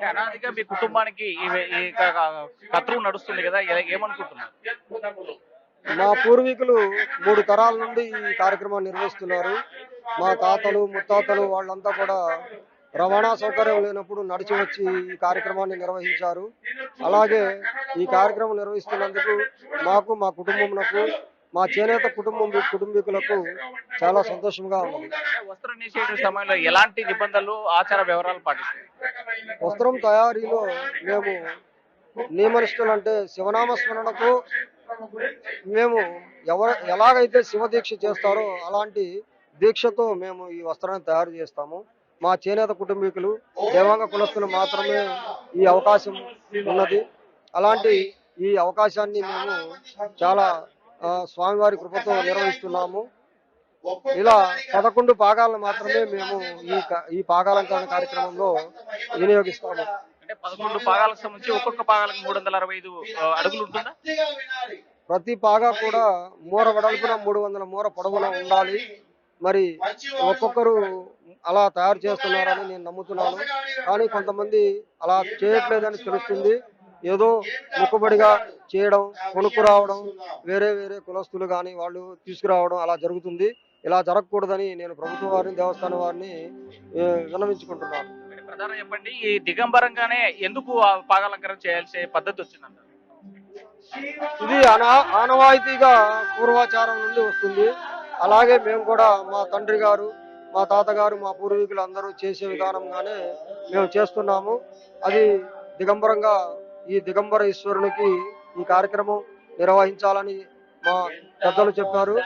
అంటే అనాదిగా మీ కుటుంబానికి ఈ కత్రువు నడుస్తుంది కదా ఏమనుకుంటున్నారు? మా పూర్వీకులు 3 తరాల నుండి ఈ కార్యక్రమాన్ని నిర్వహిస్తున్నారు. మా తాతలు, ముత్తాతలు వాళ్ళంతా కూడా రవాణా సౌకర్యం లేనప్పుడు నడిచి వచ్చి ఈ కార్యక్రమాన్ని నిర్వహించారు. అలాగే ఈ కార్యక్రమం నిర్వహిస్తున్నందుకు మాకు, మా కుటుంబమునకు, మా చేనేత కుటుంబీకులకు చాలా సంతోషంగా ఉన్నది. వస్త్ర నిషేధ సమయంలో ఎలాంటి నిబంధనలు, ఆచార వివరాలు పాటిస్తారు? వస్త్రం తయారీలో మేము నియమనిష్టలు అంటే శివనామస్మరణకు మేము ఎలాగైతే శివ దీక్ష చేస్తారో అలాంటి దీక్షతో మేము ఈ వస్త్రాన్ని తయారు చేస్తాము. మా చేనేత కుటుంబీకులు దేవాంగ కులస్తులు మాత్రమే ఈ అవకాశం ఉన్నది. అలాంటి ఈ అవకాశాన్ని మేము చాలా స్వామివారి కృపతో నిర్వహిస్తున్నాము. ఇలా 11 పాగాలను మాత్రమే మేము ఈ పాగాలంకరణ కార్యక్రమంలో వినియోగిస్తాము. అంటే 11 పాగాలకు సంబంధించి ఒక్కొక్క పాగాలకు 365 అడుగులు ఉంటుందా? ప్రతి పాగా కూడా మూర వెడల్పున 300 మూర పొడవున ఉండాలి. మరి ఒక్కొక్కరు అలా తయారు చేస్తున్నారని నేను నమ్ముతున్నాను. కానీ కొంతమంది అలా చేయట్లేదని తెలుస్తుంది. ఏదో మొక్కుబడిగా చేయడం, కొనుక్కు రావడం, వేరే వేరే కులస్తులు కానీ వాళ్ళు తీసుకురావడం అలా జరుగుతుంది. ఇలా జరగకూడదని నేను ప్రభుత్వం వారిని, దేవస్థానం వారిని విన్నవించుకుంటున్నాను. ప్రధానంగా చెప్పండి, ఈ దిగంబరంగానే ఎందుకు పాగాలంకరణ చేయాల్సిన పద్ధతి వచ్చిందంట? ఇది ఆనవాయితీగా పూర్వాచారం నుండి వస్తుంది. అలాగే మేము కూడా మా తండ్రి గారు, మా తాతగారు, మా పూర్వీకులు అందరూ చేసే విధానంగానే మేము చేస్తున్నాము. అది దిగంబరంగా ఈ దిగంబర ఈశ్వరునికి ఈ కార్యక్రమం నిర్వహించాలని మా పెద్దలు చెప్పారు.